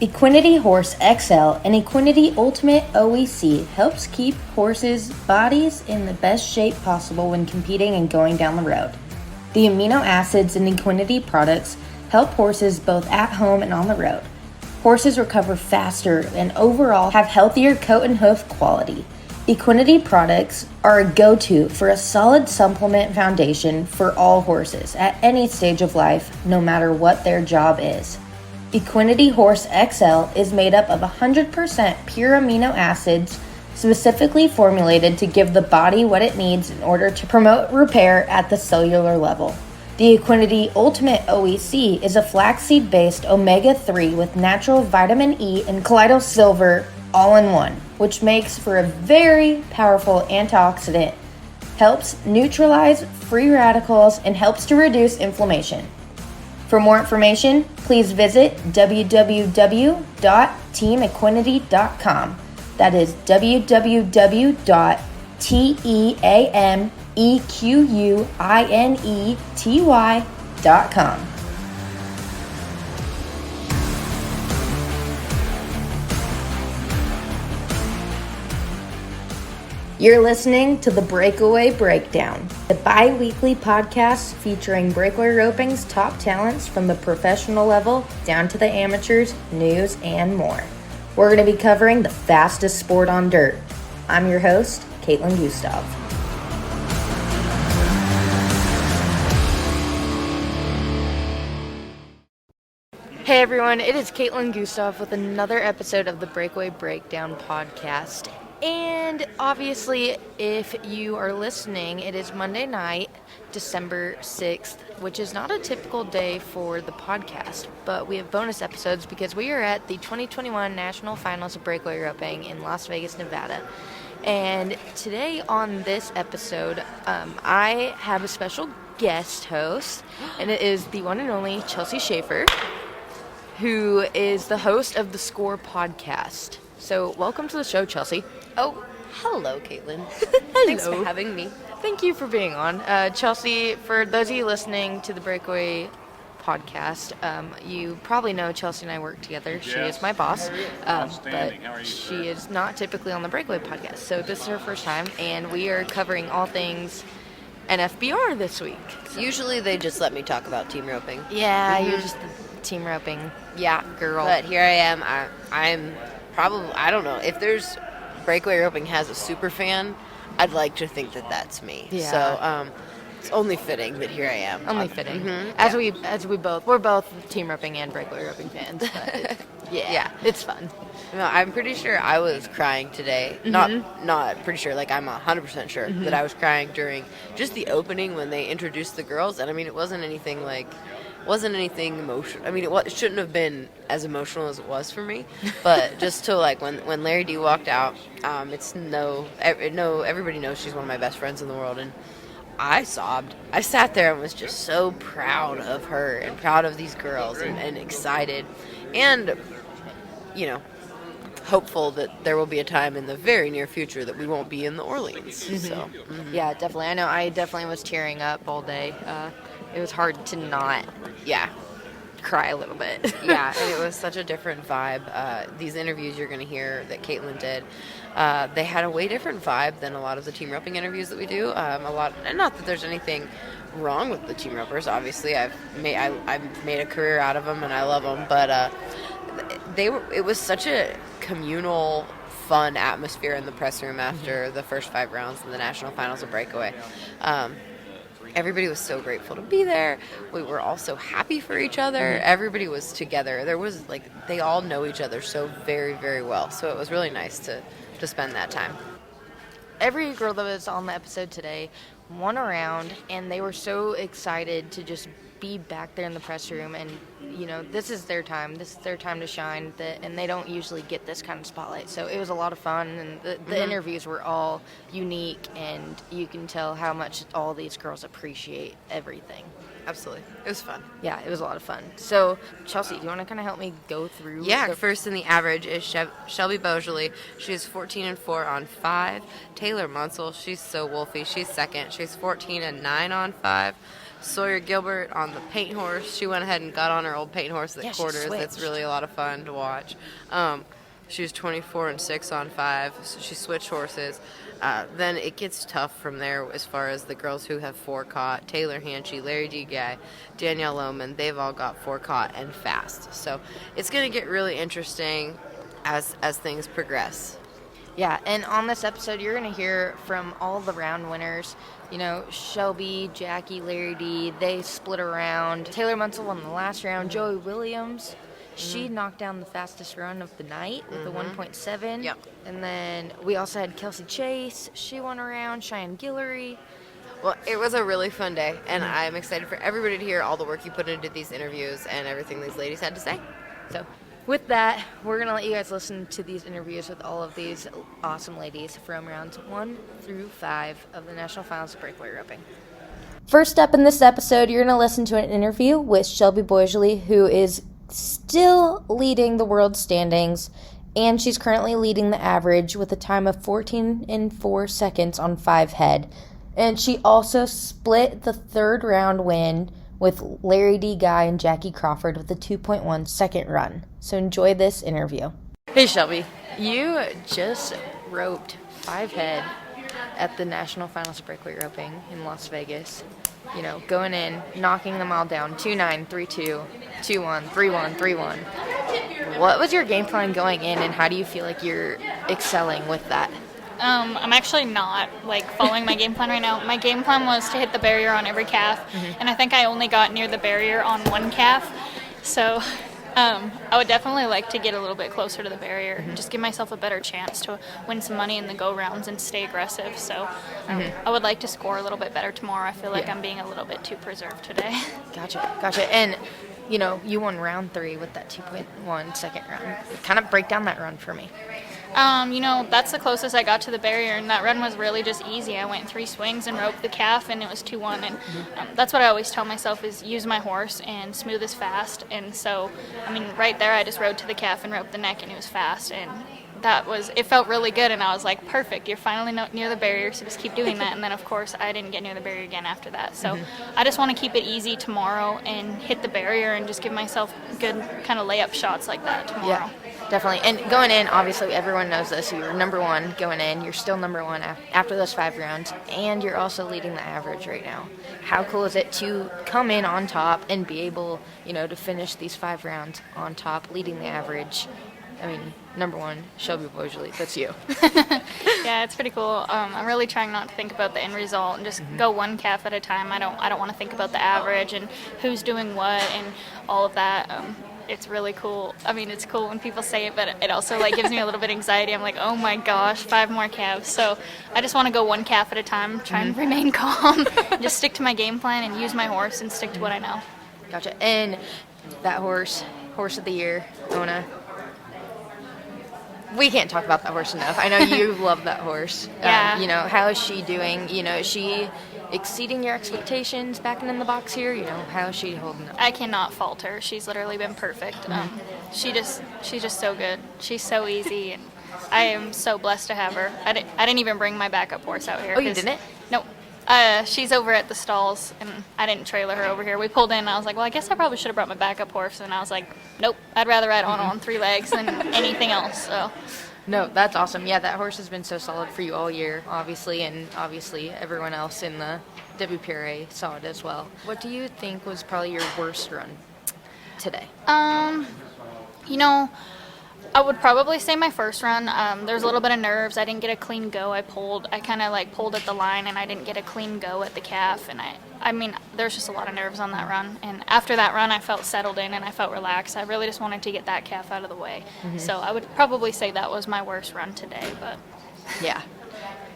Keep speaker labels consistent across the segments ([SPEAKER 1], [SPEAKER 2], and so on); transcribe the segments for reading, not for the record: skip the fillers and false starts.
[SPEAKER 1] Equinety Horse XL and Equinety Ultimate OEC helps keep horses' bodies in the best shape possible when competing and going down the road. The amino acids in Equinety products help horses both at home and on the road. Horses recover faster and overall have healthier coat and hoof quality. Equinety products are a go-to for a solid supplement foundation for all horses at any stage of life, no matter what their job is. Equinety Horse XL is made up of 100% pure amino acids specifically formulated to give the body what it needs in order to promote repair at the cellular level. The Equinety Ultimate OEC is a flaxseed-based omega-3 with natural vitamin E and colloidal silver all in one, which makes for a very powerful antioxidant, helps neutralize free radicals, and helps to reduce inflammation. For more information, please visit www.teamequinety.com. That is www.teamequinety.com. You're listening to the Breakaway Breakdown, the bi-weekly podcast featuring breakaway roping's top talents from the professional level down to the amateurs, news, and more. We're going to be covering the fastest sport on dirt. I'm your host, Kaitlin Gustave. Hey everyone, it is Kaitlin Gustave with another episode of the Breakaway Breakdown podcast. And obviously, if you are listening, it is Monday night, December 6th, which is not a typical day for the podcast, but we have bonus episodes because we are at the 2021 National Finals of Breakaway Roping in Las Vegas, Nevada. And today on this episode, I have a special guest host, and it is the one and only Chelsea Schaefer, who is the host of the Score podcast. So welcome to the show, Chelsea.
[SPEAKER 2] Oh, hello, Kaitlin. Thanks for having me.
[SPEAKER 1] Thank you for being on. Chelsea, for those of you listening to the Breakaway podcast, you probably know Chelsea and I work together. She is my boss, but she is not typically on the Breakaway podcast. So this is her first time, and we are covering all things NFBR this week.
[SPEAKER 2] Usually they just let me talk about team roping.
[SPEAKER 1] Yeah, you're just the team roping girl.
[SPEAKER 2] But here I am. I'm probably, I don't know, if there's Breakaway Roping has a super fan, I'd like to think that that's me.
[SPEAKER 1] Yeah.
[SPEAKER 2] So it's only fitting that here I am.
[SPEAKER 1] Only fitting.
[SPEAKER 2] Mm-hmm.
[SPEAKER 1] As we both, we're both team roping and Breakaway Roping fans. But yeah, it's fun.
[SPEAKER 2] No, I'm pretty sure I was crying today. Not pretty sure, like I'm 100% sure that I was crying during just the opening when they introduced the girls. And I mean, it wasn't anything emotional. I mean, it shouldn't have been as emotional as it was for me, but just to like when Lari Dee walked out, everybody knows she's one of my best friends in the world, and I sobbed. I sat there and was just so proud of her and proud of these girls and excited, and hopeful that there will be a time in the very near future that we won't be in the Orleans. So
[SPEAKER 1] yeah, definitely. I know I definitely was tearing up all day. It was hard to not cry a little bit.
[SPEAKER 2] Yeah, and it was such a different vibe. These interviews you're going to hear that Kaitlin did, they had a way different vibe than a lot of the team roping interviews that we do. And not that there's anything wrong with the team ropers. Obviously, I've made a career out of them and I love them. But it was such a communal, fun atmosphere in the press room after the first 5 rounds in the National Finals of Breakaway. Everybody was so grateful to be there. We were all so happy for each other. Everybody was together. There was they all know each other so very, very well. So it was really nice to spend that time.
[SPEAKER 1] Every girl that was on the episode today won around, and they were so excited to just be back there in the press room, and this is their time. This is their time to shine, and they don't usually get this kind of spotlight. So it was a lot of fun, and the interviews were all unique, and you can tell how much all these girls appreciate everything.
[SPEAKER 2] Absolutely. It was fun.
[SPEAKER 1] Yeah, it was a lot of fun. So, Chelsea, do you want to kind of help me go through?
[SPEAKER 2] Yeah, first in the average is Shelby Boisjoli. She's 14-4 on 5. Taylor Munsell, she's so wolfy. She's second. She's 14-9 on 5. Sawyer Gilbert on the paint horse. She went ahead and got on her old paint horse at quarters. That's really a lot of fun to watch. She was 24-6 on 5, so she switched horses. Then it gets tough from there as far as the girls who have 4 caught. Taylor Hanchy, Lari Dee Guy, Danielle Lohman, they've all got 4 caught and fast. So it's going to get really interesting as things progress.
[SPEAKER 1] Yeah, and on this episode, you're going to hear from all the round winners. You know, Shelby, Jackie, Lari Dee, they split around. Taylor Munsell won the last round. Joey Williams, she knocked down the fastest run of the night with a 1.7.
[SPEAKER 2] Yep.
[SPEAKER 1] And then we also had Kelsie Chase. She won a round. Cheyenne Guillory.
[SPEAKER 2] Well, it was a really fun day, and I'm excited for everybody to hear all the work you put into these interviews and everything these ladies had to say.
[SPEAKER 1] So with that, we're going to let you guys listen to these interviews with all of these awesome ladies from rounds 1 through 5 of the National Finals of Breakaway Roping. First up in this episode, you're going to listen to an interview with Shelby Boisjoli, who is still leading the world standings, and she's currently leading the average with a time of 14.4 seconds on 5 head. And she also split the third round win with Lari Dee Guy and Jackie Crawford with a 2.1 second run. So enjoy this interview. Hey Shelby, you just roped 5 head at the National Finals of Breakaway Roping in Las Vegas. You know, going in, knocking them all down, 2-9, 3-2, 2-1, 3-1, 3-1. What was your game plan going in, and how do you feel like you're excelling with that?
[SPEAKER 3] I'm actually not following my game plan right now. My game plan was to hit the barrier on every calf, and I think I only got near the barrier on 1 calf. So I would definitely like to get a little bit closer to the barrier and just give myself a better chance to win some money in the go rounds and stay aggressive. So I would like to score a little bit better tomorrow. I feel like I'm being a little bit too preserved today.
[SPEAKER 1] Gotcha. And you know, you won round 3 with that 2.1 second run. Kind of break down that run for me.
[SPEAKER 3] You know, that's the closest I got to the barrier, and that run was really just easy. I went 3 swings and roped the calf, and it was 2-1, and that's what I always tell myself is use my horse and smooth is fast. And so, I mean, right there I just rode to the calf and roped the neck, and it was fast, and it felt really good, and I was like, perfect, you're finally near the barrier, so just keep doing that. And then, of course, I didn't get near the barrier again after that. So I just want to keep it easy tomorrow and hit the barrier and just give myself good kind of layup shots like that tomorrow.
[SPEAKER 1] Yeah, definitely. And going in, obviously, everyone knows this. You're number 1 going in. You're still number 1 after those 5 rounds, and you're also leading the average right now. How cool is it to come in on top and be able, you know, to finish these 5 rounds on top, leading the average? I mean, number 1, Shelby Boisjoli, that's you.
[SPEAKER 3] Yeah, it's pretty cool. I'm really trying not to think about the end result and just go 1 calf at a time. I don't want to think about the average and who's doing what and all of that. It's really cool. I mean, it's cool when people say it, but it also gives me a little bit of anxiety. I'm like, oh my gosh, 5 more calves. So I just want to go 1 calf at a time, try and remain calm, just stick to my game plan and use my horse and stick to what I know.
[SPEAKER 1] Gotcha. And that horse of the year, Ona. We can't talk about that horse enough. I know you love that horse.
[SPEAKER 3] Yeah.
[SPEAKER 1] You know, how is she doing? You know, is she exceeding your expectations backing in the box here? You know, how is she holding up?
[SPEAKER 3] I cannot fault her. She's literally been perfect. She's just so good. She's so easy, and I am so blessed to have her. I didn't even bring my backup horse out here.
[SPEAKER 1] Oh, you didn't?
[SPEAKER 3] No. She's over at the stalls, and I didn't trailer her over here. We pulled in, and I was like, well, I guess I probably should have brought my backup horse. And I was like, nope, I'd rather ride on 3 legs than anything else. So.
[SPEAKER 1] No, that's awesome. Yeah, that horse has been so solid for you all year, obviously, and obviously everyone else in the WPRA saw it as well. What do you think was probably your worst run today?
[SPEAKER 3] You know, I would probably say my first run. There's a little bit of nerves. I didn't get a clean go. I kind of pulled at the line, and I didn't get a clean go at the calf. And I mean, there's just a lot of nerves on that run. And after that run, I felt settled in and I felt relaxed. I really just wanted to get that calf out of the way. So I would probably say that was my worst run today. But
[SPEAKER 1] yeah.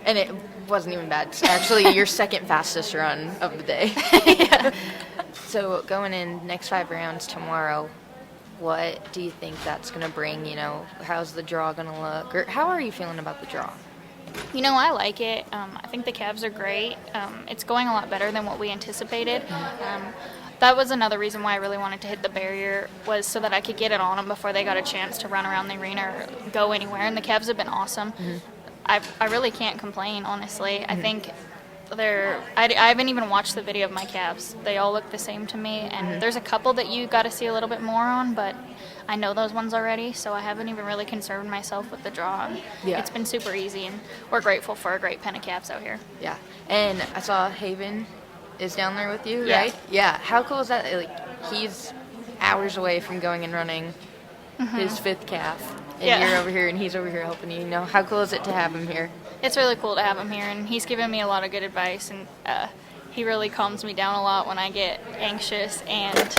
[SPEAKER 1] And it wasn't even bad. It's actually your second fastest run of the day.
[SPEAKER 3] Yeah.
[SPEAKER 1] So going in next 5 rounds tomorrow, what do you think that's going to bring? You know, how's the draw going to look? Or how are you feeling about the draw?
[SPEAKER 3] You know, I like it. I think the calves are great. It's going a lot better than what we anticipated. That was another reason why I really wanted to hit the barrier, was so that I could get it on them before they got a chance to run around the arena or go anywhere. And the calves have been awesome. I really can't complain, honestly. I think I haven't even watched the video of my calves. They all look the same to me, and there's a couple that you got to see a little bit more on, but I know those ones already, so I haven't even really concerned myself with the draw.
[SPEAKER 4] Yeah.
[SPEAKER 3] It's been super easy, and we're grateful for a great pen of calves out here.
[SPEAKER 4] Yeah. And I saw Haven is down there with you,
[SPEAKER 3] Yeah.
[SPEAKER 4] right? Yeah. How cool is that? Like, he's hours away from going and running his 5th calf, and
[SPEAKER 3] Yeah.
[SPEAKER 4] you're over here, and he's over here helping you. You know, how cool is it to have him here?
[SPEAKER 3] It's really cool to have him here, and he's given me a lot of good advice, and he really calms me down a lot when I get anxious, and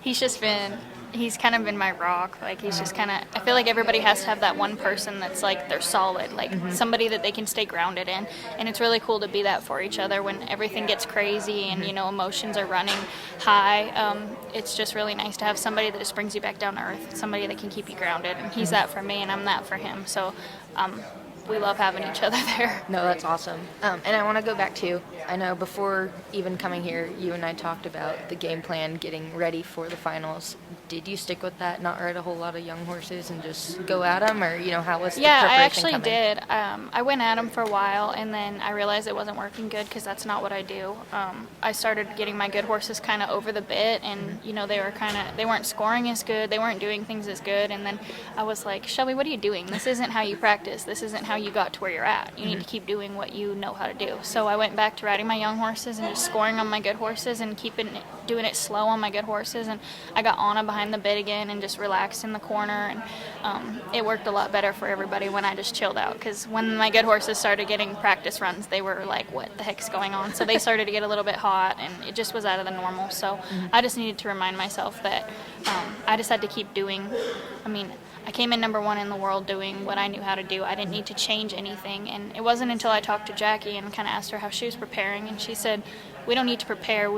[SPEAKER 3] he's kind of been my rock. Like, he's just kind of, I feel like everybody has to have that one person that's like, they're solid, like somebody that they can stay grounded in, and it's really cool to be that for each other when everything gets crazy and, you know, emotions are running high. It's just really nice to have somebody that just brings you back down to earth, somebody that can keep you grounded, and he's that for me, and I'm that for him, so we love having each other there.
[SPEAKER 4] No, that's awesome. And I want to go back to, I know before even coming here, you and I talked about the game plan, getting ready for the finals. Did you stick with that, not ride a whole lot of young horses and just go at them, or, you know, how was the
[SPEAKER 3] Yeah,
[SPEAKER 4] preparation
[SPEAKER 3] I actually
[SPEAKER 4] coming?
[SPEAKER 3] did. I went at them for a while, and then I realized it wasn't working good because that's not what I do. I started getting my good horses kind of over the bit, and, you know, they weren't scoring as good, they weren't doing things as good, and then I was like, Shelby, what are you doing? This isn't how you practice. This isn't how you got to where you're at. You need to keep doing what you know how to do. So I went back to riding my young horses and just scoring on my good horses and doing it slow on my good horses, and I got Anna behind the bit again and just relaxed in the corner, and it worked a lot better for everybody when I just chilled out, because when my good horses started getting practice runs, they were like, what the heck's going on? So they started to get a little bit hot, and it just was out of the normal. So I just needed to remind myself that I just had to keep doing. I came in number 1 in the world doing what I knew how to do. I didn't need to change anything, and it wasn't until I talked to Jackie and kind of asked her how she was preparing, and she said, we don't need to prepare,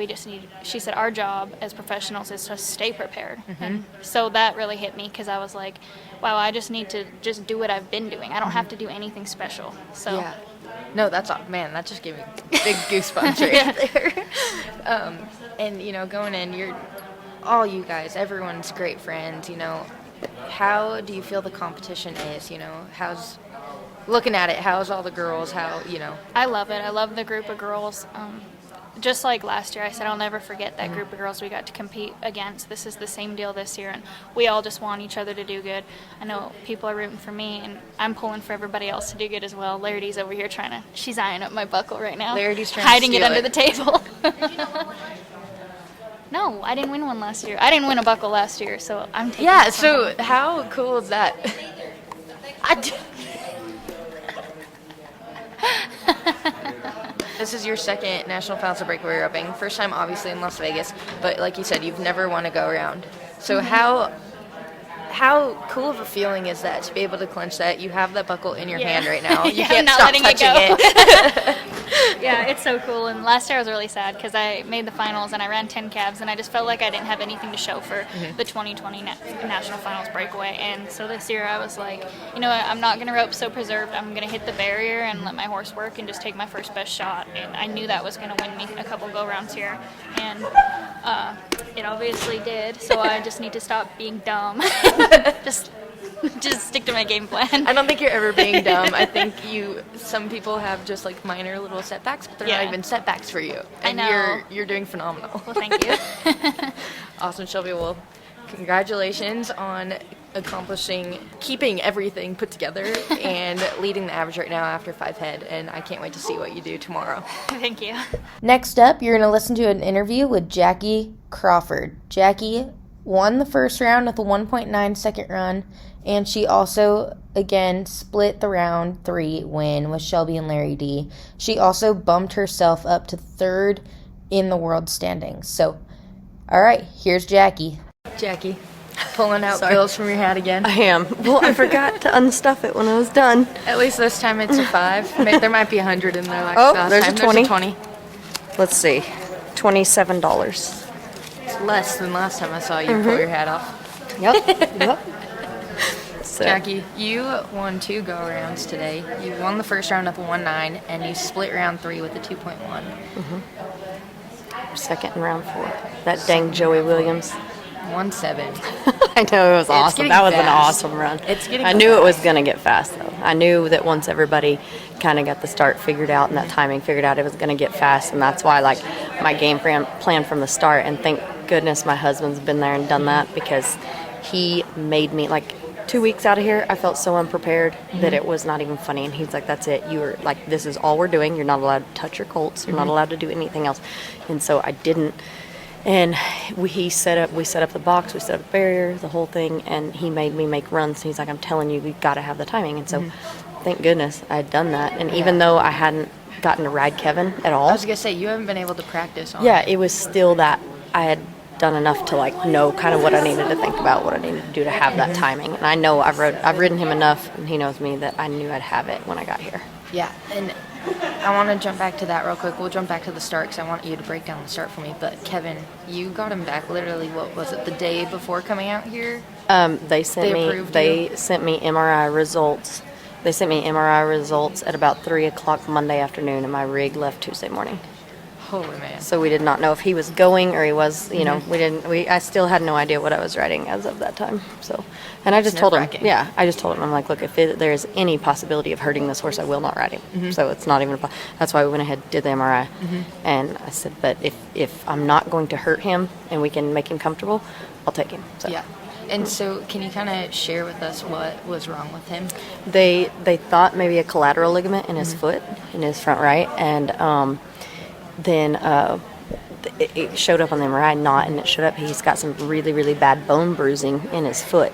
[SPEAKER 3] she said, our job as professionals is to stay prepared. And so that really hit me, because I was like, wow, I just need to just do what I've been doing. I don't have to do anything special. So
[SPEAKER 4] Yeah. No, that's all, man, that just gave me big goosebumps right there. And, you know, going in, all you guys, everyone's great friends, you know. How do you feel the competition is, you know? How's, looking at it, how's all the girls, how, you know?
[SPEAKER 3] I love it. I love the group of girls. Just like last year, I said I'll never forget that group of girls we got to compete against. This is the same deal this year, and we all just want each other to do good. I know people are rooting for me, and I'm pulling for everybody else to do good as well. Lari Dee's over here she's eyeing up my buckle right now.
[SPEAKER 4] Lari Dee's trying
[SPEAKER 3] hiding
[SPEAKER 4] to
[SPEAKER 3] it
[SPEAKER 4] steal
[SPEAKER 3] under
[SPEAKER 4] it.
[SPEAKER 3] the table. No, I didn't win one last year. I didn't win a buckle last year, so I'm taking
[SPEAKER 4] Yeah,
[SPEAKER 3] this one.
[SPEAKER 4] so how cool is that? This is your second National Finals of Breakaway Roping. First time, obviously, in Las Vegas. But like you said, you've never won a go-around. So how cool of a feeling is that to be able to clinch that? You have that buckle in your hand right now. You
[SPEAKER 3] Yeah,
[SPEAKER 4] can't
[SPEAKER 3] I'm not
[SPEAKER 4] stop
[SPEAKER 3] letting
[SPEAKER 4] touching
[SPEAKER 3] it. Yeah, it's so cool. And last year I was really sad because I made the finals and I ran 10 calves, and I just felt like I didn't have anything to show for the 2020 National Finals breakaway. And so this year I was like, you know what, I'm not going to rope so preserved. I'm going to hit the barrier and let my horse work and just take my first best shot. And I knew that was going to win me a couple go-rounds here. And it obviously did. So I just need to stop being dumb. just stick to my game plan.
[SPEAKER 4] I don't think you're ever being dumb. I think some people have just like minor little setbacks, but they're not even setbacks for you. And
[SPEAKER 3] I know.
[SPEAKER 4] You're doing phenomenal.
[SPEAKER 3] Well, thank you.
[SPEAKER 4] Awesome, Shelby. Well, congratulations on keeping everything put together and leading the average right now after 5 head. And I can't wait to see what you do tomorrow.
[SPEAKER 3] Thank you.
[SPEAKER 1] Next up, you're going to listen to an interview with Jackie Crawford. Jackie won the first round with a 1.9 second run, and she also, again, split the round 3 win with Shelby and Lari Dee. She also bumped herself up to 3rd in the world standings. So, all right, here's Jackie.
[SPEAKER 4] Jackie, pulling out bills from your hat again.
[SPEAKER 5] I am. Well, I forgot to unstuff it when I was done.
[SPEAKER 4] At least this time it's a 5. There might be 100 in there like last
[SPEAKER 5] there's
[SPEAKER 4] time.
[SPEAKER 5] a 20.
[SPEAKER 4] There's a 20.
[SPEAKER 5] Let's see. $27.
[SPEAKER 4] It's less than last time I saw you pull your hat off.
[SPEAKER 5] Yep. So,
[SPEAKER 4] Jackie, you won 2 go-rounds today. You won the first round with a 1.9, and you split round 3 with a 2.1.
[SPEAKER 5] second in round 4. That dang Joey Williams. 1:07. I know, it was awesome.
[SPEAKER 4] getting
[SPEAKER 5] That was an
[SPEAKER 4] fast.
[SPEAKER 5] awesome run.
[SPEAKER 4] It's getting
[SPEAKER 5] I knew it was
[SPEAKER 4] fast.
[SPEAKER 5] going to get fast, though. I knew that once everybody kind of got the start figured out and that timing figured out, it was going to get fast. And that's why, like, my game plan from the start. And thank goodness my husband's been there and done that, because he made me, like, 2 weeks out of here, I felt so unprepared that it was not even funny. And he's like, that's it. You were like, this is all we're doing. You're not allowed to touch your colts. You're not allowed to do anything else. And so I didn't. And we set up the box, we set up the barrier, the whole thing, and he made me make runs. He's like, I'm telling you, we've got to have the timing. And so thank goodness I had done that. And even though I hadn't gotten to ride Kevin at all.
[SPEAKER 4] I was going to say, you haven't been able to practice on
[SPEAKER 5] Yeah, it was still that I had done enough to, like, know kind of what I needed to think about, what I needed to do to have that timing. And I know I've ridden him enough, and he knows me, that I knew I'd have it when I got here.
[SPEAKER 4] Yeah, and I want to jump back to that real quick. We'll jump back to the start because I want you to break down the start for me. But Kevin, you got him back literally, what was it, the day before coming out here?
[SPEAKER 5] They sent me MRI results. They sent me MRI results at about 3 o'clock Monday afternoon, and my rig left Tuesday morning.
[SPEAKER 4] Holy man.
[SPEAKER 5] So we did not know if he was going or he was, you know, I still had no idea what I was riding as of that time. So, and I just told him, I'm like, look, if there is any possibility of hurting this horse, I will not ride him. So it's not even, that's why we went ahead and did the MRI. And I said, but if I'm not going to hurt him and we can make him comfortable, I'll take him. So.
[SPEAKER 4] Yeah. And so can you kind of share with us what was wrong with him?
[SPEAKER 5] They thought maybe a collateral ligament in his foot, in his front right, and then it showed up on the MRI not, and it showed up he's got some really, really bad bone bruising in his foot.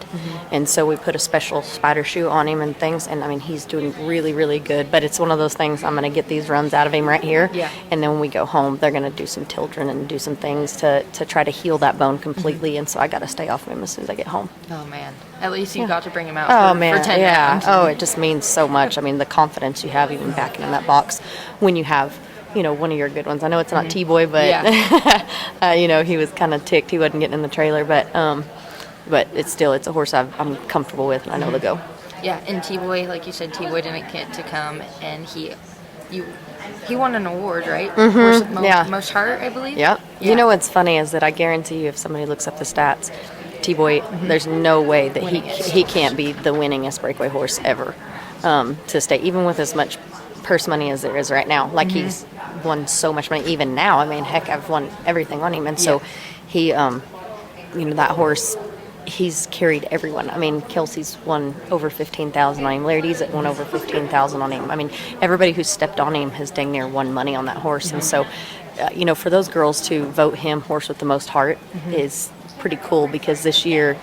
[SPEAKER 5] And so we put a special spider shoe on him and things, and I mean, he's doing really, really good. But it's one of those things, I'm going to get these runs out of him right here.
[SPEAKER 4] Yeah.
[SPEAKER 5] And then when we go home, they're going to do some Tildren and do some things to try to heal that bone completely. And so I got to stay off of him as soon as I get home.
[SPEAKER 4] Oh, man. At least you got to bring him out for 10 rounds.
[SPEAKER 5] Oh, it just means so much. I mean, the confidence you have even backing in that box when you have, you know, one of your good ones. I know it's not T-Boy, but, you know, he was kind of ticked. He wasn't getting in the trailer, but it's a horse I'm comfortable with, and I know the go.
[SPEAKER 4] Yeah, and T-Boy, like you said, T-Boy didn't get to come, and he won an award, right? Horse of most heart, I believe?
[SPEAKER 5] Yep.
[SPEAKER 4] Yeah.
[SPEAKER 5] You know what's funny is that I guarantee you if somebody looks up the stats, T-Boy, there's no way that he can't be the winningest breakaway horse ever to stay, even with as much purse money as there is right now. Like, he's won so much money even now. I mean, heck, I've won everything on him. And so he, you know, that horse, he's carried everyone. I mean, Kelsey's won over 15,000 on him. Lari Dee's won over 15,000 on him. I mean, everybody who stepped on him has dang near won money on that horse. And so, you know, for those girls to vote him horse with the most heart is pretty cool, because this year,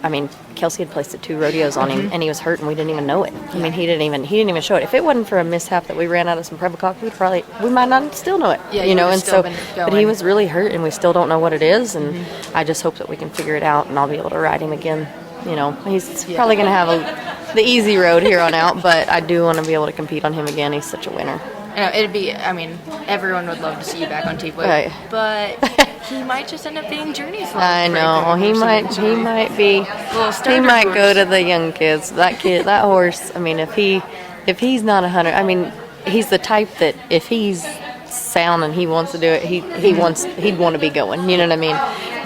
[SPEAKER 5] I mean, Kelsie had placed at 2 rodeos on him, and he was hurt, and we didn't even know it. I mean, he didn't even show it. If it wasn't for a mishap that we ran out of some Prevocock, we might not still know it.
[SPEAKER 4] Yeah,
[SPEAKER 5] you know. And so, but he was really hurt, and we still don't know what it is. And I just hope that we can figure it out, and I'll be able to ride him again. You know, he's probably going to have the easy road here on out, but I do want to be able to compete on him again. He's such a winner.
[SPEAKER 4] It'd be, I mean, everyone would love to see you back on T-Boy,
[SPEAKER 5] right.
[SPEAKER 4] But he might just end up being Journey's love.
[SPEAKER 5] I know, he might go to the young kids. That horse, I mean, if he's not 100, I mean, he's the type that if he's sound and he wants to do it, he'd want to be going, you know what I mean?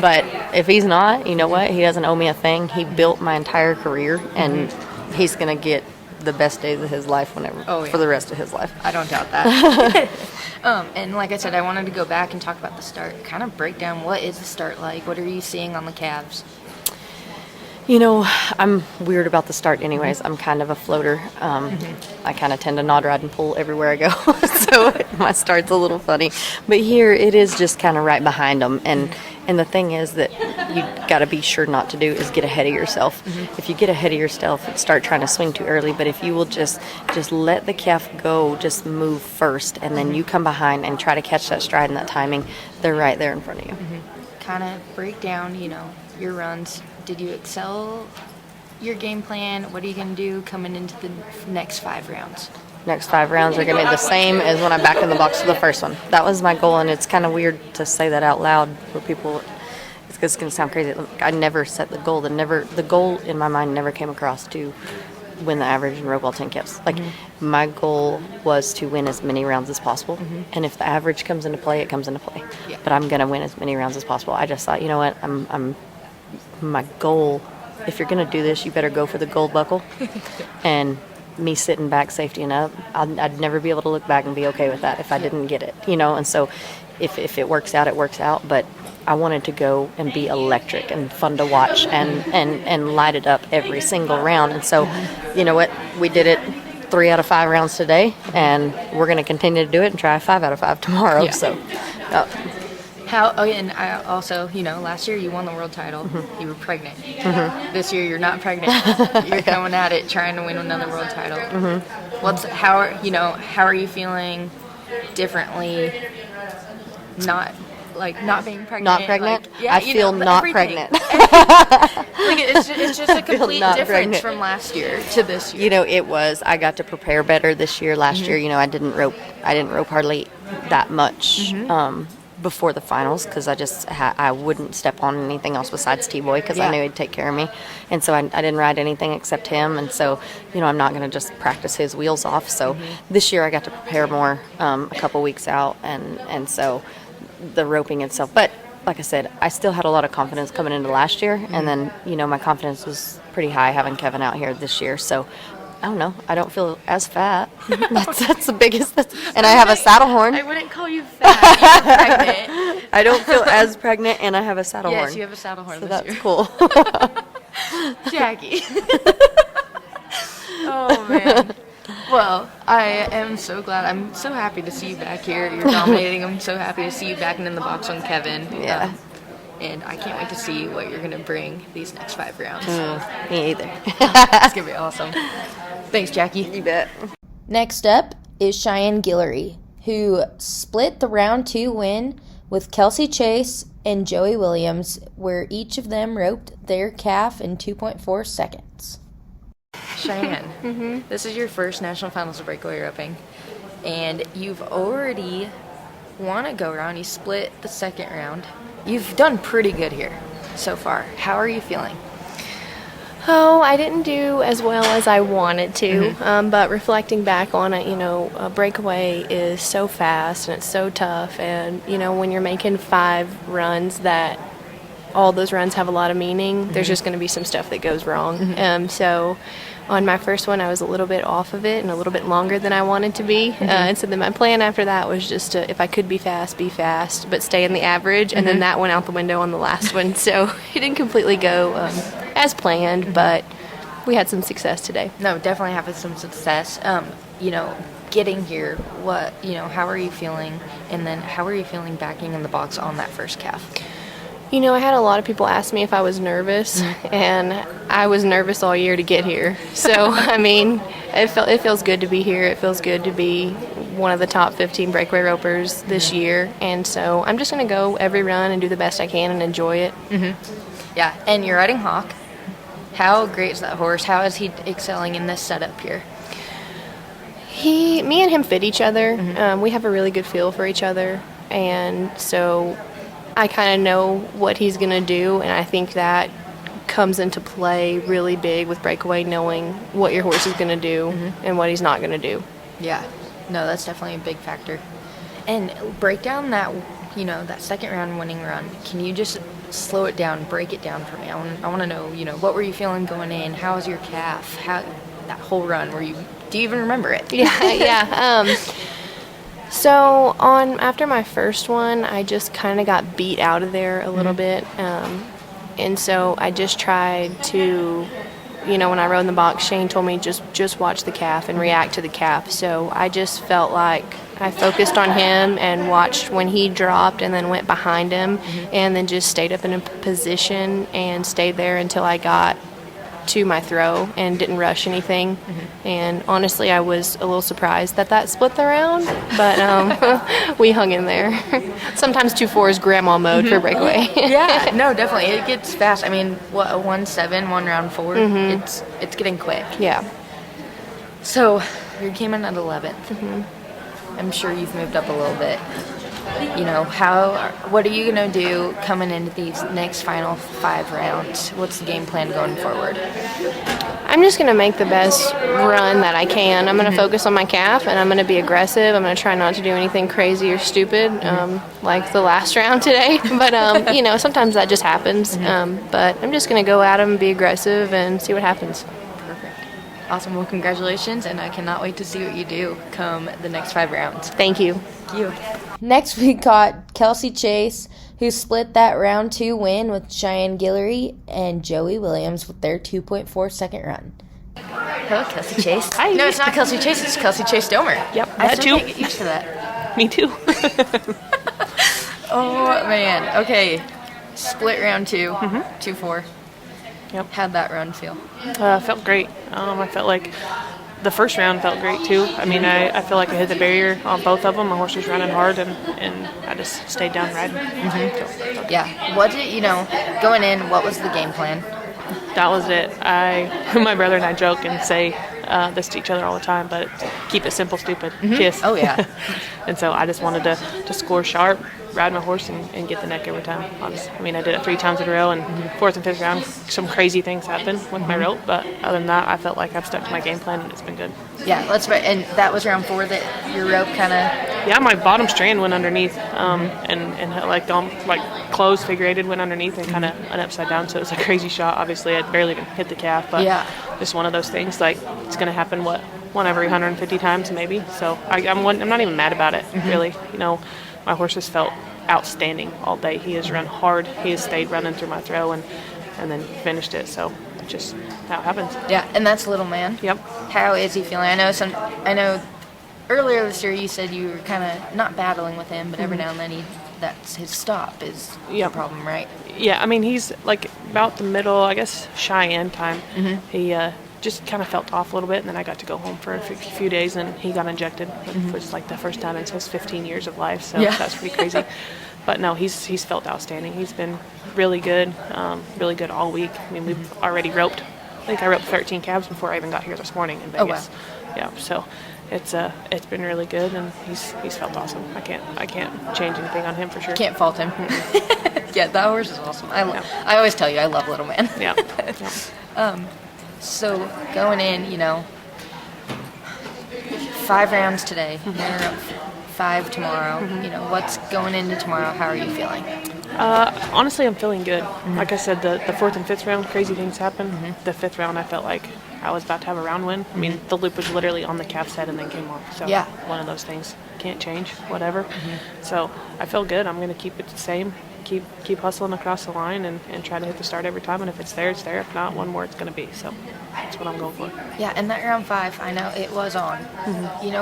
[SPEAKER 5] But if he's not, you know what, he doesn't owe me a thing. He built my entire career, and he's going to get the best days of his life for the rest of his life.
[SPEAKER 4] I don't doubt that. And like I said, I wanted to go back and talk about the start. Kind of break down, what is the start like? What are you seeing on the calves?
[SPEAKER 5] You know, I'm weird about the start anyways. I'm kind of a floater. I kind of tend to nod, ride, and pull everywhere I go. So my start's a little funny. But here, it is just kind of right behind them. And the thing is that you got to be sure not to do is get ahead of yourself. If you get ahead of yourself and start trying to swing too early, but if you will just let the calf go, just move first, and then you come behind and try to catch that stride and that timing, they're right there in front of you.
[SPEAKER 4] Kind of break down, you know, your runs. Did you excel your game plan? What are you going to do coming into the next 5 rounds?
[SPEAKER 5] Next 5 rounds are going to be the same as when I backed in the box for the first one. That was my goal, and it's kind of weird to say that out loud for people. It's going to sound crazy. I never set the goal. The goal in my mind never came across to win the average and rope all 10 calves. Like, my goal was to win as many rounds as possible, and if the average comes into play, it comes into play. Yeah. But I'm going to win as many rounds as possible. I just thought, you know what, I'm my goal, if you're going to do this, you better go for the gold buckle. And me sitting back, safety and up, I'd never be able to look back and be okay with that if I didn't get it, And so if it works out, it works out. But I wanted to go and be electric and fun to watch and light it up every single round. And so, you know what? We did it 3 out of 5 rounds today, and we're going to continue to do it and try 5 out of 5 tomorrow.
[SPEAKER 4] Yeah.
[SPEAKER 5] So,
[SPEAKER 4] and I also, last year you won the world title. You were pregnant. This year you're not pregnant. You're going at it trying to win another world title. How are you feeling differently? Not being pregnant.
[SPEAKER 5] not pregnant? I feel not pregnant.
[SPEAKER 4] It's just a complete difference
[SPEAKER 5] pregnant.
[SPEAKER 4] from last year to this year.
[SPEAKER 5] It was. I got to prepare better this year. Last year, I didn't rope hardly that much before the finals because I wouldn't step on anything else besides T-Boy because I knew he'd take care of me. And so I didn't ride anything except him. And so, I'm not going to just practice his wheels off. So this year I got to prepare more a couple weeks out. And so the roping itself. But like I said, I still had a lot of confidence coming into last year. And then, my confidence was pretty high having Kevin out here this year. So I don't know. I don't feel as fat. That's the biggest. And I have a saddle horn.
[SPEAKER 4] I wouldn't call you fat. You're pregnant.
[SPEAKER 5] I don't feel as pregnant, and I have a saddle horn.
[SPEAKER 4] Yes, you have a saddle horn
[SPEAKER 5] So
[SPEAKER 4] this
[SPEAKER 5] that's
[SPEAKER 4] year.
[SPEAKER 5] cool.
[SPEAKER 4] Jackie. Oh, man. Well, I am so glad. I'm so happy to see you back here. You're dominating. I'm so happy to see you back in the box on Kevin.
[SPEAKER 5] Yeah.
[SPEAKER 4] And I can't wait to see what you're going to bring these next 5 rounds.
[SPEAKER 5] Me either.
[SPEAKER 4] It's going to be awesome. Thanks, Jackie.
[SPEAKER 5] You bet.
[SPEAKER 1] Next up is Cheyenne Guillory, who split the round 2 win with Kelsie Chase and Joey Williams, where each of them roped their calf in 2.4 seconds.
[SPEAKER 4] Cheyenne, this is your first national finals of breakaway roping, and you've already won a go-round. You split the second round. You've done pretty good here so far. How are you feeling?
[SPEAKER 6] Oh, I didn't do as well as I wanted to, but reflecting back on it, a breakaway is so fast and it's so tough, and, when you're making 5 runs that all those runs have a lot of meaning, there's just going to be some stuff that goes wrong. So on my first one, I was a little bit off of it and a little bit longer than I wanted to be. And so then my plan after that was just to, if I could be fast, but stay in the average. And then that went out the window on the last one. So it didn't completely go as planned, but we had some success today.
[SPEAKER 4] No, definitely having some success. Getting here, how are you feeling? And then how are you feeling backing in the box on that first calf?
[SPEAKER 6] I had a lot of people ask me if I was nervous, and I was nervous all year to get here. So, it feels good to be here. It feels good to be one of the top 15 breakaway ropers this year. And so I'm just going to go every run and do the best I can and enjoy it.
[SPEAKER 4] Yeah, and you're riding Hawk. How great is that horse? How is he excelling in this setup here?
[SPEAKER 6] Me and him fit each other. We have a really good feel for each other. And so I kind of know what he's going to do, and I think that comes into play really big with breakaway, knowing what your horse is going to do and what he's not going to do.
[SPEAKER 4] Yeah. No, that's definitely a big factor. And break down that, that second round winning run. Can you just slow it down, break it down for me? I want to know, what were you feeling going in? How was your calf? How that whole run? Do you even remember it?
[SPEAKER 6] Yeah. So after my first one, I just kind of got beat out of there a little bit, and so I just tried to, when I rode in the box, Shane told me just watch the calf and react to the calf. So I just felt like I focused on him and watched when he dropped, and then went behind him, and then just stayed up in a position and stayed there until I got to my throw and didn't rush anything. And honestly, I was a little surprised that split the round, but we hung in there. Sometimes 2-4 is grandma mode for breakaway.
[SPEAKER 4] Yeah, no, definitely. It gets fast. A 1-7, 1 round 4. It's getting quick.
[SPEAKER 6] Yeah.
[SPEAKER 4] So you came in at 11th. I'm sure you've moved up a little bit.
[SPEAKER 6] what are you going to do coming into these next final 5 rounds? What's the game plan going forward?
[SPEAKER 3] I'm just going to make the best run that I can. I'm going to focus on my calf, and I'm going to be aggressive. I'm going to try not to do anything crazy or stupid like the last round today. But, sometimes that just happens. But I'm just going to go at them, be aggressive, and see what happens.
[SPEAKER 6] Perfect. Awesome. Well, congratulations, and I cannot wait to see what you do come the next 5 rounds.
[SPEAKER 3] Thank you.
[SPEAKER 6] Thank you.
[SPEAKER 1] Next, we got Kelsie Chase, who split that round 2 win with Cheyanne Guillory and Joey Williams with their 2.4 second run.
[SPEAKER 6] Hello, Kelsie Chase.
[SPEAKER 4] Hi.
[SPEAKER 6] No, it's not Kelsie Chase. It's Kelsie Chase Domer.
[SPEAKER 4] Yep,
[SPEAKER 6] I
[SPEAKER 4] that
[SPEAKER 6] still
[SPEAKER 4] too.
[SPEAKER 6] can't get used to that.
[SPEAKER 4] Me too.
[SPEAKER 6] Oh, man. Okay. Split round 2, 2-4.
[SPEAKER 4] Yep.
[SPEAKER 6] How'd that run feel?
[SPEAKER 4] Felt great. I felt like the first round felt great too. I mean, I feel like I hit the barrier on both of them. My horse was running hard, and I just stayed down riding. So,
[SPEAKER 6] Yeah. What did going in? What was the game plan?
[SPEAKER 4] that was it. My brother and I joke and say this to each other all the time, but keep it simple, stupid. Kiss.
[SPEAKER 6] Oh yeah.
[SPEAKER 4] And so I just wanted to score sharp, ride my horse, and get the neck every time. Honestly. I mean, I did it 3 times in a row, and 4th and 5th round, some crazy things happened with my rope. But other than that, I felt like I've stuck to my game plan, and it's been good.
[SPEAKER 6] Yeah. And that was round 4 that your rope kind of.
[SPEAKER 4] Yeah, my bottom strand went underneath, and like closed, figure-eighted, went underneath and kind of an upside down. So it was a crazy shot. Obviously, I barely even hit the calf, but just one of those things. Like it's going to happen. One every 150 times maybe. So I'm not even mad about it really. My horse has felt outstanding all day. He has run hard. He has stayed running through my throw and then finished it. So just how it happens.
[SPEAKER 6] Yeah, and that's Little Man.
[SPEAKER 4] Yep.
[SPEAKER 6] How is he feeling? I know. Earlier this year, you said you were kind of not battling with him, but every now and then that's his stop is the problem, right?
[SPEAKER 4] Yeah, I mean, he's like about the middle, I guess, Cheyenne time. He just kind of felt off a little bit, and then I got to go home for a few days, and he got injected, which was like the first time in his 15 years of life, so that's pretty crazy. But no, he's felt outstanding. He's been really good all week. I mean, we've already roped. I think I roped 13 calves before I even got here this morning in Vegas.
[SPEAKER 6] Oh, wow.
[SPEAKER 4] Yeah, so it's been really good, and he's felt awesome. I can't change anything on him for sure.
[SPEAKER 6] Can't fault him. Yeah, that horse is awesome. I always tell you I love Little Man.
[SPEAKER 4] Yeah.
[SPEAKER 6] So going in, 5 rounds today. You're up 5 tomorrow. What's going into tomorrow? How are you feeling?
[SPEAKER 4] Honestly, I'm feeling good. Like I said, the 4th and 5th round, crazy things happened. The 5th round, I felt like I was about to have a round win. I mean, the loop was literally on the calf's head and then came off. So one of those things. Can't change, whatever. So I feel good. I'm going to keep it the same. Keep hustling across the line and try to hit the start every time. And if it's there, it's there. If not, one more it's going to be. So that's what I'm going for.
[SPEAKER 6] Yeah, and that round 5, I know it was on.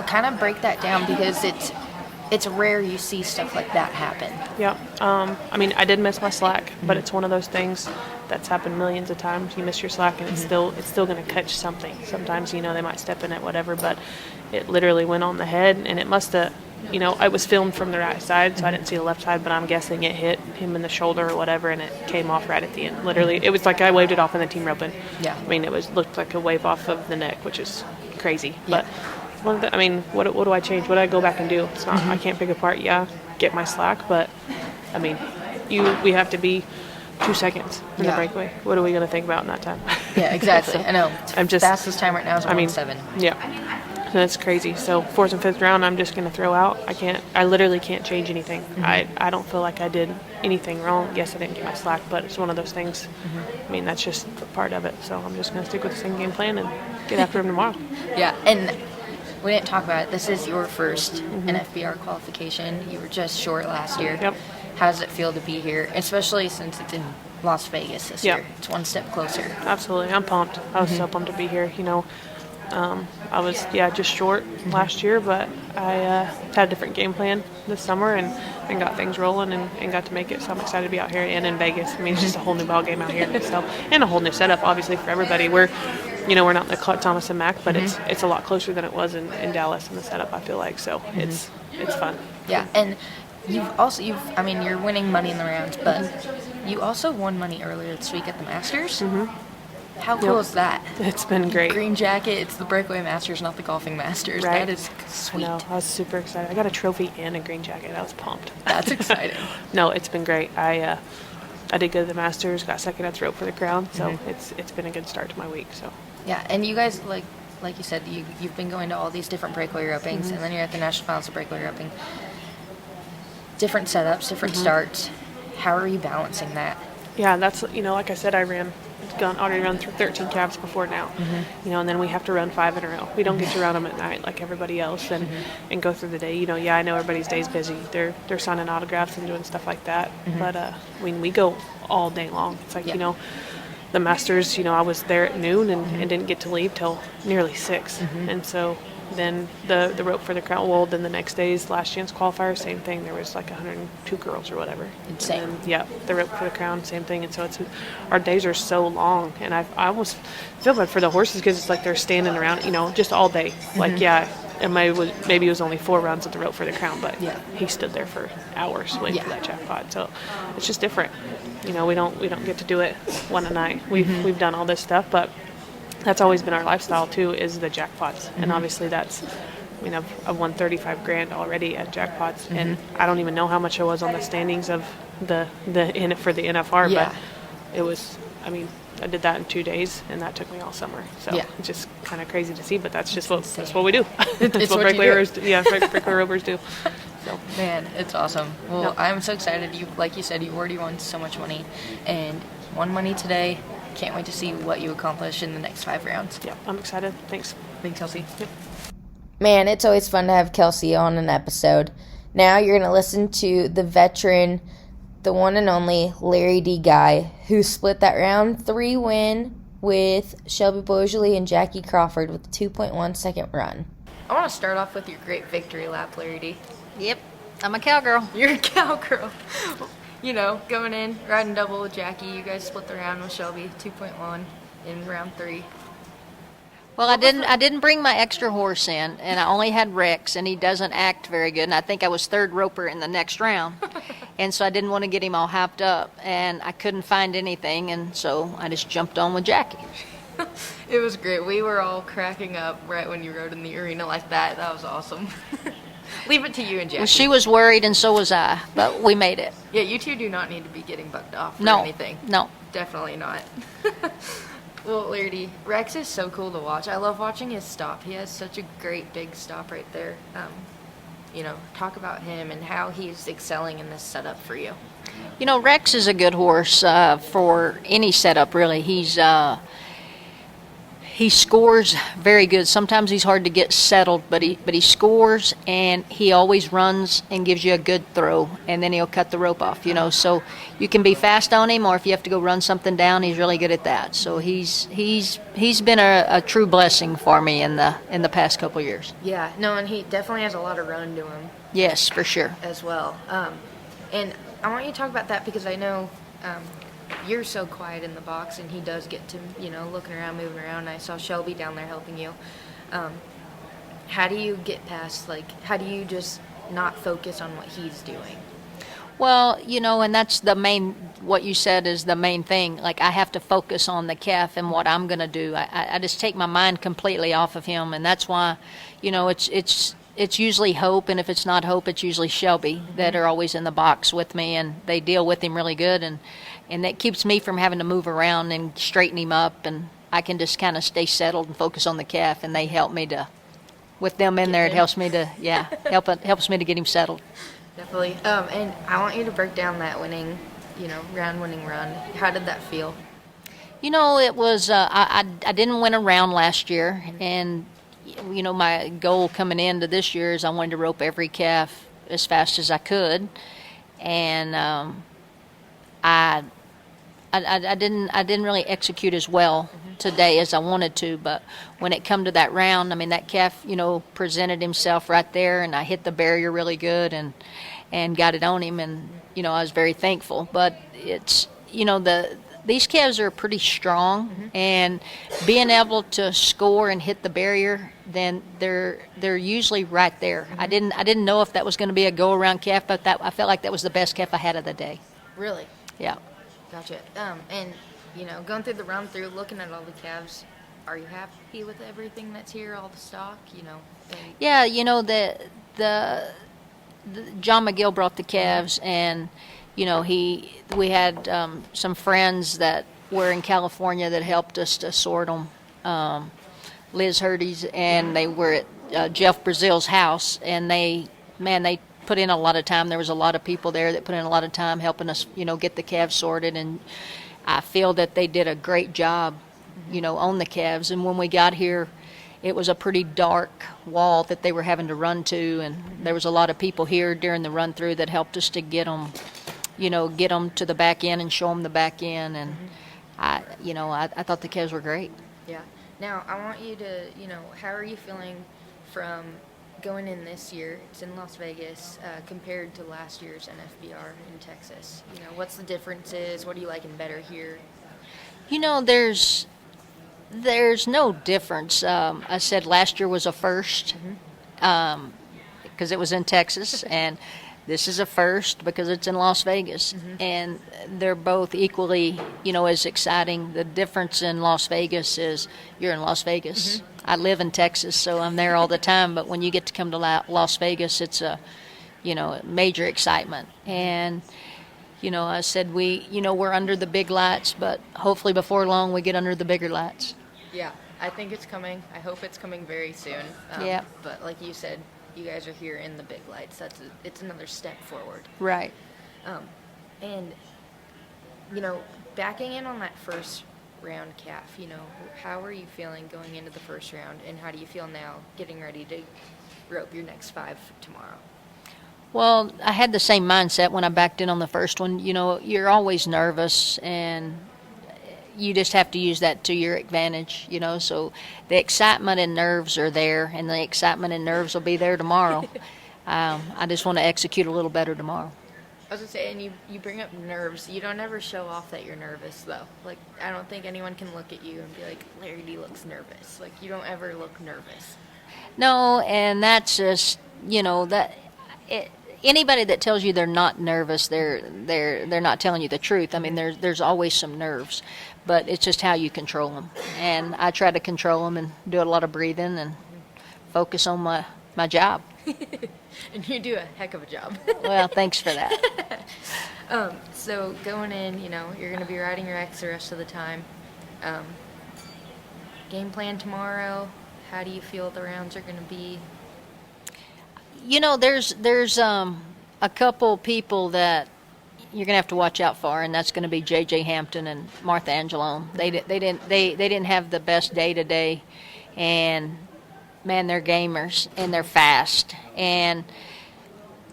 [SPEAKER 6] Kind of break that down because it's rare you see stuff like that happen.
[SPEAKER 4] Yeah. I mean, I did miss my slack, but it's one of those things that's happened millions of times. You miss your slack, and it's still going to catch something. Sometimes, they might step in it, whatever, but it literally went on the head, and it must have, it was filmed from the right side, so I didn't see the left side, but I'm guessing it hit him in the shoulder or whatever, and it came off right at the end. Literally, it was like I waved it off in the team roping.
[SPEAKER 6] Yeah.
[SPEAKER 4] I mean, looked like a wave off of the neck, which is crazy. Yeah. But what do I change? What do I go back and do? It's not. I can't pick apart. Yeah, get my slack, but I mean, we have to be 2 seconds in the breakaway. What are we going to think about in that time?
[SPEAKER 6] Yeah, exactly. I know. Fastest time right now is 1:07.
[SPEAKER 4] Yeah. That's crazy. So 4th and 5th round, I'm just going to throw out. I literally can't change anything. I don't feel like I did anything wrong. Yes, I didn't get my slack, but it's one of those things. I mean, that's just part of it. So I'm just going to stick with the same game plan and get after him tomorrow.
[SPEAKER 6] Yeah, and we didn't talk about it. This is your first NFBR qualification. You were just short last year.
[SPEAKER 4] Yep.
[SPEAKER 6] How does it feel to be here, especially since it's in Las Vegas this year? It's one step closer.
[SPEAKER 4] Absolutely. I'm pumped. I was so pumped to be here. I was just short last year, but I had a different game plan this summer and got things rolling and got to make it. So I'm excited to be out here and in Vegas. I mean, it's just a whole new ball game out here. So, and a whole new setup, obviously, for everybody. We're not in the Clark Thomas and Mac, but it's a lot closer than it was in Dallas in the setup, I feel like. So it's fun.
[SPEAKER 6] Yeah, and you're winning money in the rounds, but you also won money earlier this week at the Masters.
[SPEAKER 7] How cool is that?
[SPEAKER 8] It's been great.
[SPEAKER 7] Green jacket. It's the Breakaway Masters, not the Golfing Masters.
[SPEAKER 8] Right.
[SPEAKER 7] That is sweet.
[SPEAKER 8] No, I was super excited. I got a trophy and a green jacket. I was pumped.
[SPEAKER 7] That's exciting.
[SPEAKER 8] No, it's been great. I did good at the Masters, got second at the Rope for the Crown, so it's been a good start to my week. So
[SPEAKER 7] Yeah, and you guys, like you said, you've been going to all these different breakaway ropings, and then you're at the national finals of breakaway roping. Different setups, different starts. How are you balancing that?
[SPEAKER 8] yeah, that's like I said, I already run through 13 calves before now, and then we have to run 5 in a row. We don't get to run them at night like everybody else, and go through the day. I know everybody's day's busy. They're signing autographs and doing stuff like that, but we go all day long. It's like the Masters. I was there at noon and didn't get to leave till nearly 6, and so then the Rope for the Crown. Well, then the next day's last chance qualifier, same thing. There was like 102 girls or whatever.
[SPEAKER 7] Insane.
[SPEAKER 8] And then, the Rope for the Crown, same thing. And so our days are so long, and I almost feel bad for the horses because it's like they're standing around, just all day. Like and maybe it was only 4 rounds at the Rope for the Crown, but he stood there for hours waiting for that jackpot. So it's just different. We don't get to do it one a night. We've done all this stuff, but that's always been our lifestyle too, is the jackpots. And obviously that's, I've won 35 grand already at jackpots, and I don't even know how much I was on the standings of the for the NFR, but it was, I did that in 2 days, and that took me all summer. So it's just kind of crazy to see, but that's just that's what we do. That's what breakaway ropers do. Yeah, breakaway ropers do. So.
[SPEAKER 7] Man, it's awesome. Well, I'm so excited. Like you said, you already won so much money, and won money today. Can't wait to see what you accomplish in the next 5 rounds.
[SPEAKER 8] Yeah, I'm excited. Thanks.
[SPEAKER 7] Thanks, Kelsie.
[SPEAKER 8] Yep.
[SPEAKER 1] Man, it's always fun to have Kelsie on an episode. Now you're going to listen to the veteran, the one and only Lari Dee Guy, who split that round 3 win with Shelby Boisjoli and Jackie Crawford with a 2.1 second run.
[SPEAKER 7] I want to start off with your great victory lap, Lari Dee.
[SPEAKER 5] Yep, I'm a cowgirl.
[SPEAKER 7] You're a cowgirl. Going in, riding double with Jackie. You guys split the round with Shelby, 2.1 in round 3.
[SPEAKER 5] Well, I didn't bring my extra horse in, and I only had Rex, and he doesn't act very good. And I think I was 3rd roper in the next round, and so I didn't want to get him all hyped up, and I couldn't find anything, and so I just jumped on with Jackie.
[SPEAKER 7] It was great. We were all cracking up right when you rode in the arena like that. That was awesome. Leave it to you and Jackie.
[SPEAKER 5] Well, she was worried, and so was I, but we made it.
[SPEAKER 7] Yeah, you two do not need to be getting bucked off or
[SPEAKER 5] No,
[SPEAKER 7] anything.
[SPEAKER 5] no.
[SPEAKER 7] Definitely not. Well, Lari Dee, Rex is so cool to watch. I love watching his stop. He has such a great big stop right there. Talk about him and how he's excelling in this setup for you.
[SPEAKER 5] Rex is a good horse for any setup, really. He scores very good. Sometimes he's hard to get settled, but he scores, and he always runs and gives you a good throw, and then he'll cut the rope off. So you can be fast on him, or if you have to go run something down, he's really good at that. So he's been a true blessing for me in the past couple of years.
[SPEAKER 7] Yeah, no, and he definitely has a lot of run to him.
[SPEAKER 5] Yes, for sure.
[SPEAKER 7] As well. And I want you to talk about that because I know you're so quiet in the box, and he does get to, looking around, moving around. And I saw Shelby down there helping you. How do you get past, how do you just not focus on what he's doing?
[SPEAKER 5] Well, and that's what you said is the main thing. I have to focus on the calf and what I'm going to do. I just take my mind completely off of him, and that's why, it's usually Hope, and if it's not Hope, it's usually Shelby that are always in the box with me, and they deal with him really good, and that keeps me from having to move around and straighten him up, and I can just kind of stay settled and focus on the calf, and they help me to, with them in there, it helps me to, helps me to get him settled.
[SPEAKER 7] Definitely. And I want you to break down that round-winning run. How did that feel?
[SPEAKER 5] It was, I didn't win a round last year, and my goal coming into this year is I wanted to rope every calf as fast as I could, and I didn't really execute as well today as I wanted to, but when it come to that round, that calf presented himself right there, and I hit the barrier really good and got it on him, and I was very thankful. But it's these calves are pretty strong, and being able to score and hit the barrier, then they're usually right there. I didn't know if that was going to be a go around calf, but I felt like that was the best calf I had of the day.
[SPEAKER 7] Really?
[SPEAKER 5] Yeah.
[SPEAKER 7] Gotcha. And going through the run through, looking at all the calves, are you happy with everything that's here, all the stock,
[SPEAKER 9] Yeah, the John McGill brought the calves, and we had some friends that were in California that helped us to sort them. Liz Hurdy's, and they were at Jeff Brazil's house, and they put in a lot of time. There was a lot of people there that put in a lot of time helping us, get the calves sorted, and I feel that they did a great job, on the calves. And when we got here, it was a pretty dark wall that they were having to run to, and there was a lot of people here during the run through that helped us to get them to the back end and show them the back end. And I thought the calves were great.
[SPEAKER 7] Yeah. Now, I want you to, how are you feeling from going in this year? It's in Las Vegas, compared to last year's NFBR in Texas. What's the differences? What are you liking better here?
[SPEAKER 9] There's no difference. I said last year was a first because it was in Texas, and this is a first because it's in Las Vegas. And they're both equally, as exciting. The difference in Las Vegas is you're in Las Vegas. I live in Texas, so I'm there all the time. But when you get to come to Las Vegas, it's a, major excitement. And, I said we're under the big lights, but hopefully before long we get under the bigger lights.
[SPEAKER 7] Yeah, I think it's coming. I hope it's coming very soon.
[SPEAKER 9] Yeah.
[SPEAKER 7] But like you said, you guys are here in the big lights. It's another step forward.
[SPEAKER 9] Right.
[SPEAKER 7] And, backing in on that first round calf, how are you feeling going into the first round, and how do you feel now getting ready to rope your next 5 tomorrow?
[SPEAKER 9] Well, I had the same mindset when I backed in on the first one. You're always nervous, and you just have to use that to your advantage, so the excitement and nerves are there, and the excitement and nerves will be there tomorrow. I just want to execute a little better tomorrow.
[SPEAKER 7] I was going to say, and you bring up nerves. You don't ever show off that you're nervous, though. Like, I don't think anyone can look at you and be like, Lari Dee looks nervous. Like, you don't ever look nervous.
[SPEAKER 9] No, and that's just, anybody that tells you they're not nervous, they're not telling you the truth. I mean, there's always some nerves, but it's just how you control them. And I try to control them and do a lot of breathing and focus on my job.
[SPEAKER 7] And you do a heck of a job.
[SPEAKER 9] Well, thanks for that.
[SPEAKER 7] So going in, you're going to be riding your X the rest of the time. Game plan tomorrow, how do you feel the rounds are going to be?
[SPEAKER 9] There's a couple people that you're going to have to watch out for, and that's going to be J.J. Hampton and Martha Angelone. They didn't have the best day today, and man, they're gamers and they're fast, and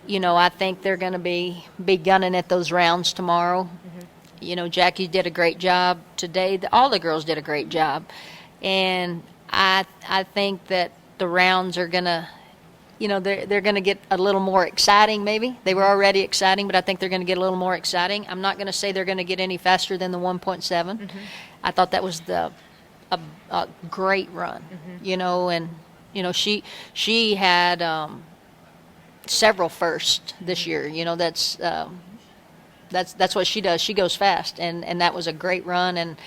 [SPEAKER 9] I think they're going to be gunning at those rounds tomorrow. Jackie did a great job today. All the girls did a great job, and I think that the rounds are going to. They're going to get a little more exciting, maybe. They were already exciting, but I think they're going to get a little more exciting. I'm not going to say they're going to get any faster than the 1.7. I thought that was a great run, and, she had several firsts this year. That's what she does. She goes fast, and that was a great run, and,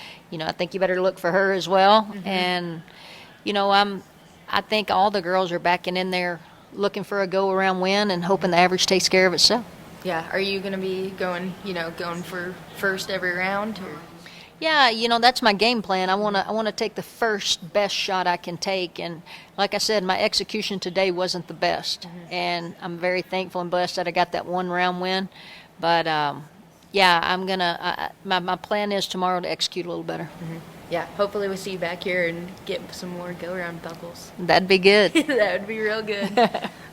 [SPEAKER 9] I think you better look for her as well. And, I think all the girls are backing in there looking for a go-around win and hoping the average takes care of itself.
[SPEAKER 7] Yeah. Are you going to be going for first every round? Or?
[SPEAKER 9] Yeah, that's my game plan. I want to take the first best shot I can take, and like I said, my execution today wasn't the best, and I'm very thankful and blessed that I got that one round win. But yeah, I'm gonna. My plan is tomorrow to execute a little better.
[SPEAKER 7] Yeah, hopefully we see you back here and get some more go-around buckles.
[SPEAKER 9] That'd be good.
[SPEAKER 7] That would be real good.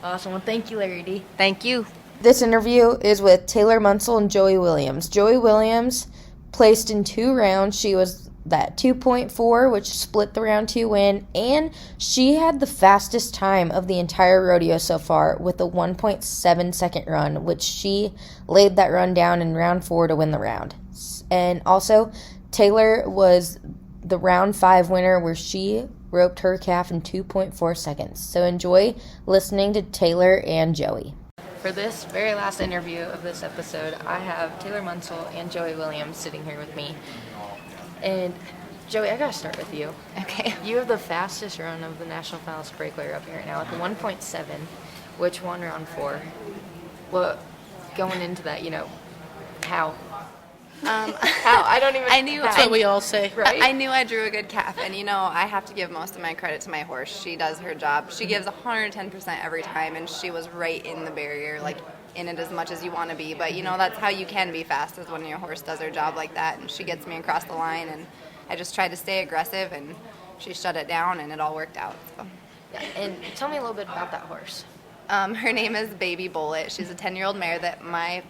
[SPEAKER 7] Awesome. Well, thank you, Lari Dee.
[SPEAKER 9] Thank you.
[SPEAKER 1] This interview is with Taylor Munsell and Joey Williams. Joey Williams placed in 2 rounds. She was that 2.4, which split the round 2 win, and she had the fastest time of the entire rodeo so far with a 1.7 second run, which she laid that run down in round 4 to win the round. And also, Taylor was the round 5 winner, where she roped her calf in 2.4 seconds. So enjoy listening to Taylor and Joey.
[SPEAKER 7] For this very last interview of this episode, I have Taylor Munsell and Joey Williams sitting here with me. And Joey, I gotta start with you.
[SPEAKER 4] Okay.
[SPEAKER 7] You have the fastest run of the National Finals Breakaway up here right now at the 1.7, which won round 4. Well, going into that, how? How? I don't even.
[SPEAKER 10] I knew
[SPEAKER 11] That's what we all say.
[SPEAKER 7] Right?
[SPEAKER 10] I knew I drew a good calf, and I have to give most of my credit to my horse. She does her job. She gives 110% every time, and she was right in the barrier, like in it as much as you want to be. But that's how you can be fast, is when your horse does her job like that, and she gets me across the line, and I just tried to stay aggressive, and she shut it down, and it all worked out. So.
[SPEAKER 7] Yeah, and tell me a little bit about that horse.
[SPEAKER 10] Her name is Baby Bullet. She's a 10-year-old mare that my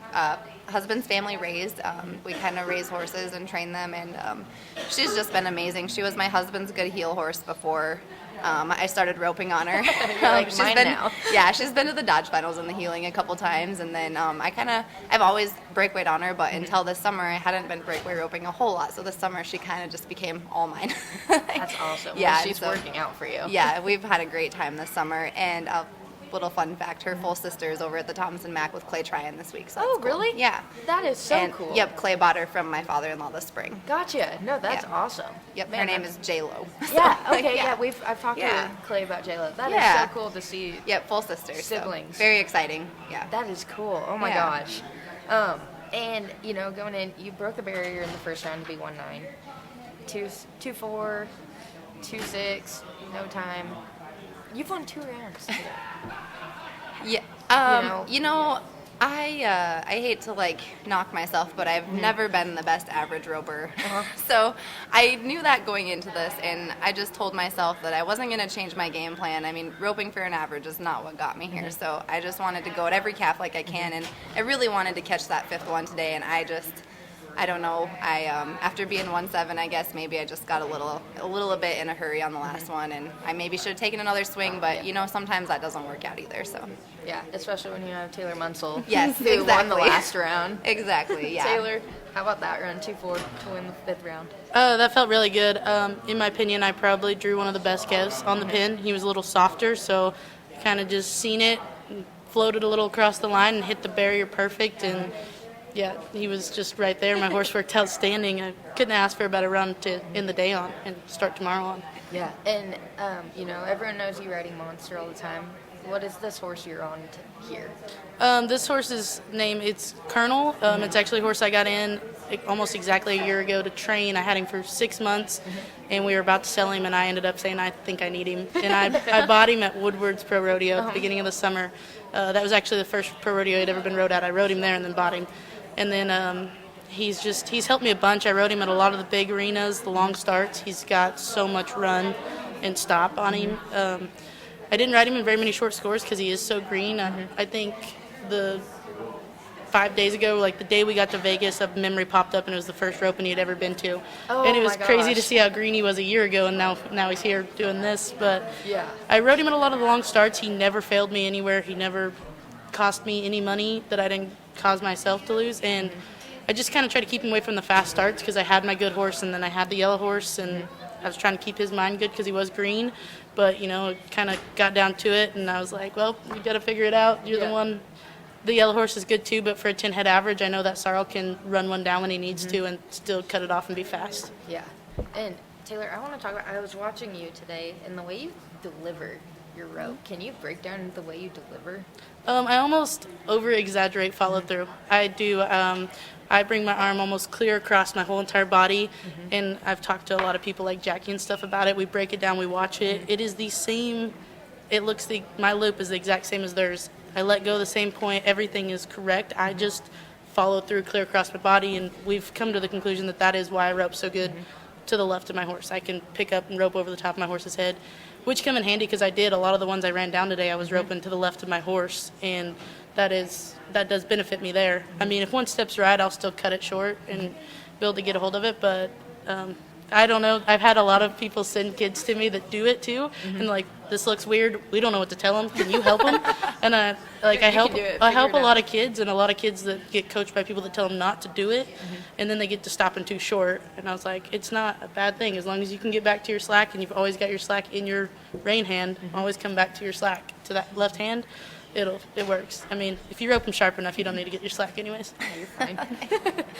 [SPEAKER 10] husband's family raised. We kind of raise horses and train them, and she's just been amazing. She was my husband's good heel horse before I started roping on her.
[SPEAKER 7] Like mine now.
[SPEAKER 10] Yeah, she's been to the Dodge Finals in the heeling a couple times, and then I've always breakawayed on her, but until this summer I hadn't been breakaway roping a whole lot. So this summer she kind of just became all mine.
[SPEAKER 7] That's awesome.
[SPEAKER 10] Yeah,
[SPEAKER 7] Well, she's working out for you.
[SPEAKER 10] Yeah, we've had a great time this summer, and little fun fact, her full sister is over at the Thompson Mac with Clay trying this week. So
[SPEAKER 7] Oh,
[SPEAKER 10] that's cool.
[SPEAKER 7] really?
[SPEAKER 10] Yeah.
[SPEAKER 7] That is so
[SPEAKER 10] And,
[SPEAKER 7] cool.
[SPEAKER 10] Yep, Clay bought her from my father-in-law this spring.
[SPEAKER 7] Gotcha. No, that's
[SPEAKER 10] Yeah.
[SPEAKER 7] awesome.
[SPEAKER 10] Yep,
[SPEAKER 7] Man,
[SPEAKER 10] her name
[SPEAKER 7] that's-
[SPEAKER 10] is J-Lo.
[SPEAKER 7] Yeah.
[SPEAKER 10] So,
[SPEAKER 7] Okay.
[SPEAKER 10] yeah.
[SPEAKER 7] Yeah. I've talked
[SPEAKER 10] Yeah.
[SPEAKER 7] to Clay about J-Lo. That is
[SPEAKER 10] Yeah.
[SPEAKER 7] so cool to see.
[SPEAKER 10] Yep, full sisters. so
[SPEAKER 7] Siblings.
[SPEAKER 10] very exciting. Yeah.
[SPEAKER 7] That is cool. Oh my
[SPEAKER 10] Yeah.
[SPEAKER 7] gosh. And going in, you broke the barrier in the first round to be 1.9, 2.4, 2.6, no time. You've won 2 rounds today.
[SPEAKER 10] Yeah. I hate to knock myself, but I've never been the best average roper. So I knew that going into this, and I just told myself that I wasn't going to change my game plan. I mean, roping for an average is not what got me here. So I just wanted to go at every calf like I can, and I really wanted to catch that 5th one today, and I don't know. After being 1.7, I guess maybe I just got a little bit in a hurry on the last one, and I maybe should have taken another swing. But sometimes that doesn't work out either. So
[SPEAKER 7] Yeah, especially when you have Taylor Munsell.
[SPEAKER 10] Yes,
[SPEAKER 7] who won the
[SPEAKER 10] exactly.
[SPEAKER 7] last round.
[SPEAKER 10] exactly, yeah.
[SPEAKER 7] Taylor, how about that run? 2.4 to win the 5th round.
[SPEAKER 11] That felt really good. In my opinion, I probably drew one of the best calves on the pin. He was a little softer, so I kind of just seen it, and floated a little across the line, and hit the barrier perfect. And yeah, he was just right there. My horse worked outstanding. I couldn't ask for a better run to end the day on and start tomorrow on.
[SPEAKER 7] Yeah, and everyone knows you riding Monster all the time. What is this horse you're on here?
[SPEAKER 11] This horse's name, it's Colonel. It's actually a horse I got in almost exactly a year ago to train. I had him for 6 months, and we were about to sell him, and I ended up saying, I think I need him. And I bought him at Woodward's Pro Rodeo at the beginning of the summer. That was actually the first pro rodeo he'd ever been rode at. I rode him there and then bought him. And then he's helped me a bunch. I rode him at a lot of the big arenas, the long starts. He's got so much run and stop on him. I didn't ride him in very many short scores because he is so green. I think the 5 days ago, the day we got to Vegas, a memory popped up, and it was the first roping he had ever been to.
[SPEAKER 7] Oh,
[SPEAKER 11] and it was
[SPEAKER 7] my
[SPEAKER 11] crazy to
[SPEAKER 7] gosh.
[SPEAKER 11] see how green he was a year ago, and now he's here doing this. But
[SPEAKER 7] Yeah.
[SPEAKER 11] I rode him at a lot of the long starts. He never failed me anywhere. He never cost me any money that I didn't cause myself to lose. And I just kind of tried to keep him away from the fast starts because I had my good horse, and then I had the yellow horse, and I was trying to keep his mind good because he was green. But, it kind of got down to it, and I was like, well, you got to figure it out. You're the one. The yellow horse is good too, but for a 10-head average, I know that Sarl can run one down when he needs to and still cut it off and be fast.
[SPEAKER 7] Yeah. And Taylor, I want to talk about, I was watching you today, and the way you deliver your rope, can you break down the way you deliver?
[SPEAKER 11] I almost over-exaggerate follow-through. I do. I bring my arm almost clear across my whole entire body, and I've talked to a lot of people like Jackie and stuff about it. We break it down, we watch it. It is the same. My loop is the exact same as theirs. I let go the same point. Everything is correct. I just follow through clear across my body, and we've come to the conclusion that is why I rope so good to the left of my horse. I can pick up and rope over the top of my horse's head, which come in handy because I did a lot of the ones I ran down today. I was roping to the left of my horse, and that does benefit me there. I mean, if one step's right, I'll still cut it short and be able to get a hold of it, but I don't know. I've had a lot of people send kids to me that do it too, and this looks weird. We don't know what to tell them. Can you help them? And I help a lot of kids, and a lot of kids that get coached by people that tell them not to do it, and then they get to stopping too short. And I was like, it's not a bad thing as long as you can get back to your slack, and you've always got your slack in your rein hand. Always come back to your slack to that left hand. it works. I mean, if you rope them sharp enough, you don't need to get your slack anyways.
[SPEAKER 7] Yeah, you're fine.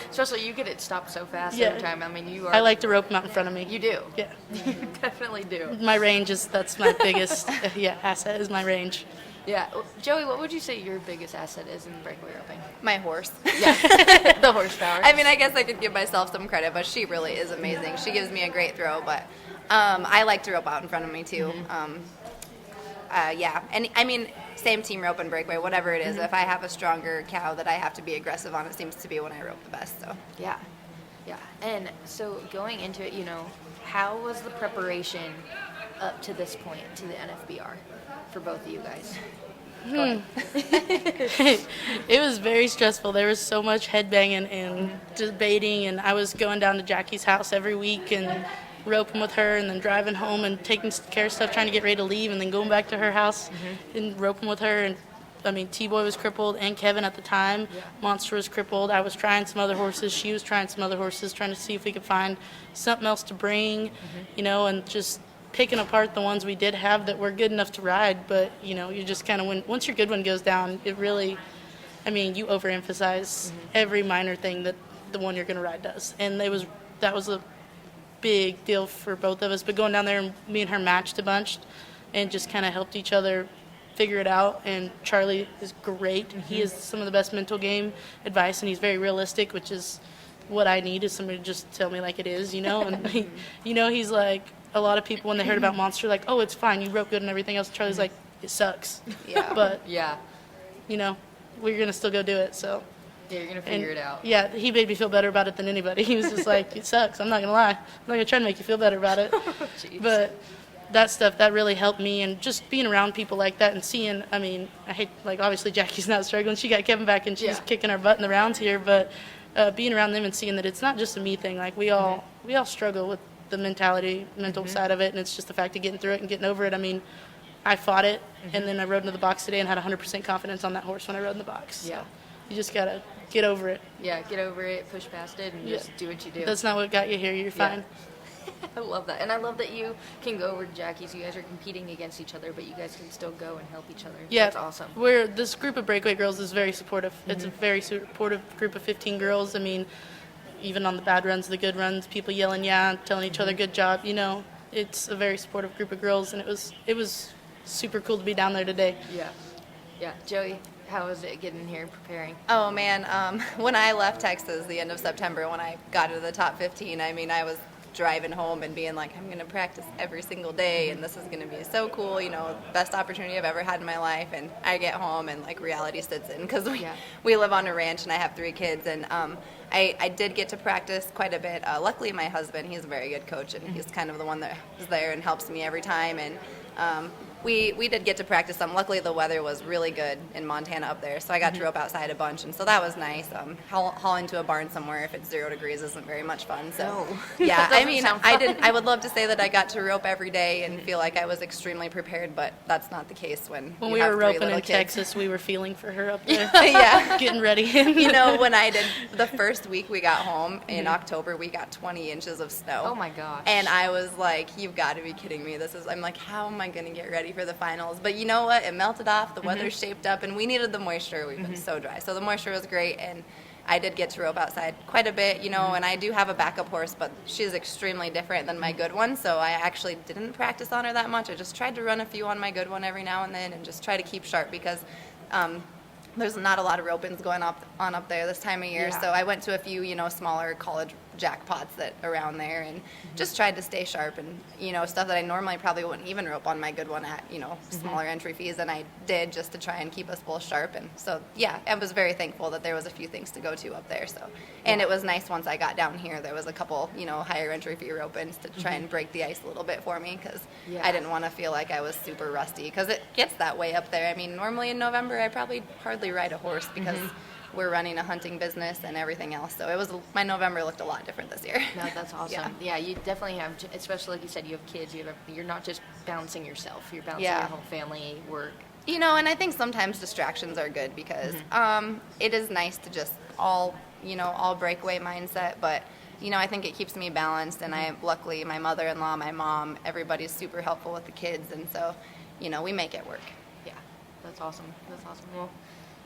[SPEAKER 7] Especially you get it stopped so fast every time. I mean, you are.
[SPEAKER 11] I like to rope them out in front of me.
[SPEAKER 7] You do.
[SPEAKER 11] Yeah.
[SPEAKER 7] You definitely do.
[SPEAKER 11] My range that's my biggest asset is my range.
[SPEAKER 7] Yeah. Joey, what would you say your biggest asset is in breakaway roping?
[SPEAKER 10] My horse.
[SPEAKER 7] Yeah. The horsepower.
[SPEAKER 10] I mean, I guess I could give myself some credit, but she really is amazing. She gives me a great throw, but I like to rope out in front of me too. And I mean, same team rope and breakaway, whatever it is. If I have a stronger cow that I have to be aggressive on, it seems to be when I rope the best. So
[SPEAKER 7] Yeah. And so going into it, how was the preparation up to this point to the NFBR for both of you guys?
[SPEAKER 11] It was very stressful. There was so much headbanging and debating, and I was going down to Jackie's house every week and roping with her, and then driving home and taking care of stuff, trying to get ready to leave, and then going back to her house and roping with her. And I mean, T-Boy was crippled, and Kevin at the time. Yeah. Monster was crippled. I was trying some other horses. She was trying some other horses, trying to see if we could find something else to bring, and just picking apart the ones we did have that were good enough to ride. But, you just kind of, once your good one goes down, it really, you overemphasize every minor thing that the one you're going to ride does. And that was a big deal for both of us. But going down there, and me and her matched a bunch and just kind of helped each other figure it out. And Charlie is great. He has some of the best mental game advice, and he's very realistic, which is what I need, is somebody to just tell me like it is, And he's like, a lot of people when they heard about Monster, like, oh, it's fine, you rope good and everything else. Charlie's like, it sucks.
[SPEAKER 10] Yeah.
[SPEAKER 11] But
[SPEAKER 7] Yeah.
[SPEAKER 11] We're gonna still go do it. So
[SPEAKER 7] Yeah, you're going to figure it out.
[SPEAKER 11] Yeah, he made me feel better about it than anybody. He was just like, it sucks. I'm not going to lie. I'm not going to try to make you feel better about it. But that stuff, that really helped me. And just being around people like that and seeing, I hate, obviously Jackie's not struggling. She got Kevin back and she's kicking our butt in the rounds here. But being around them and seeing that it's not just a me thing. Like, we all struggle with the mental side of it. And it's just the fact of getting through it and getting over it. I fought it. And then I rode into the box today and had 100% confidence on that horse when I rode in the box.
[SPEAKER 7] Yeah.
[SPEAKER 11] So you just got to get over it.
[SPEAKER 7] Yeah, get over it, push past it, and just do what you do.
[SPEAKER 11] That's not what got you here. You're fine.
[SPEAKER 7] I love that. And I love that you can go over to Jackie's. You guys are competing against each other, but you guys can still go and help each other.
[SPEAKER 11] Yeah.
[SPEAKER 7] That's awesome.
[SPEAKER 11] This group of breakaway girls is very supportive. It's a very supportive group of 15 girls. Even on the bad runs, the good runs, people yelling, telling each other, good job. It's a very supportive group of girls, and it was super cool to be down there today.
[SPEAKER 7] Yeah. Joey, how was it getting here, preparing?
[SPEAKER 10] Oh, man. When I left Texas the end of September, when I got into the top 15, I was driving home and being like, I'm going to practice every single day, and this is going to be so cool, best opportunity I've ever had in my life. And I get home and reality sits in, because we live on a ranch and I have 3 kids, and I did get to practice quite a bit. Luckily, my husband, he's a very good coach, and he's kind of the one that is there and helps me every time. And we did get to practice some. Luckily, the weather was really good in Montana up there, so I got to rope outside a bunch, and so that was nice. Hauling to a barn somewhere if it's 0 degrees isn't very much fun. So, yeah, I would love to say that I got to rope every day and feel like I was extremely prepared, but that's not the case when
[SPEAKER 11] we were roping in Texas. We were feeling for her up there.
[SPEAKER 10] Yeah,
[SPEAKER 11] getting ready.
[SPEAKER 10] When I did the first week we got home in October, we got 20 inches of snow.
[SPEAKER 7] Oh my gosh!
[SPEAKER 10] And I was like, "You've got to be kidding me! I'm like, how am I going to get ready for the finals?" But you know what? It melted off. The weather shaped up, and we needed the moisture. We've been so dry, so the moisture was great, and I did get to rope outside quite a bit, and I do have a backup horse, but she's extremely different than my good one, so I actually didn't practice on her that much. I just tried to run a few on my good one every now and then and just try to keep sharp, because there's not a lot of rope-ins going on up there this time of year, so I went to a few, smaller college jackpots that around there, and just tried to stay sharp, and stuff that I normally probably wouldn't even rope on my good one at smaller entry fees, and I did, just to try and keep us both sharp. And so I was very thankful that there was a few things to go to up there. So, and it was nice once I got down here, there was a couple higher entry fee rope-ins to try and break the ice a little bit for me, because I didn't want to feel like I was super rusty, because it gets that way up there. Normally in November I probably hardly ride a horse, because we're running a hunting business and everything else. So my November looked a lot different this year.
[SPEAKER 7] No, that's awesome. Yeah, you definitely have, especially like you said, you have kids. You're not just balancing yourself. You're balancing your whole family, work.
[SPEAKER 10] And I think sometimes distractions are good, because it is nice to just all breakaway mindset. But I think it keeps me balanced. And luckily, my mother-in-law, my mom, everybody's super helpful with the kids, and so we make it work.
[SPEAKER 7] That's awesome. That's awesome. Well,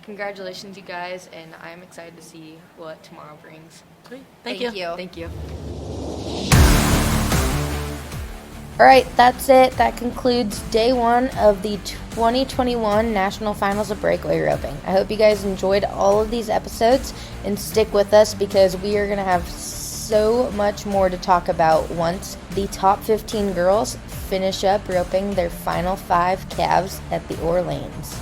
[SPEAKER 7] congratulations, you guys, and I'm excited to see what tomorrow brings.
[SPEAKER 11] Great.
[SPEAKER 10] Thank you.
[SPEAKER 7] Thank you.
[SPEAKER 1] All right, that's it. That concludes day one of the 2021 National Finals of Breakaway Roping. I hope you guys enjoyed all of these episodes and stick with us because we are going to have so much more to talk about once the top 15 girls finish up roping their final 5 calves at the Orleans.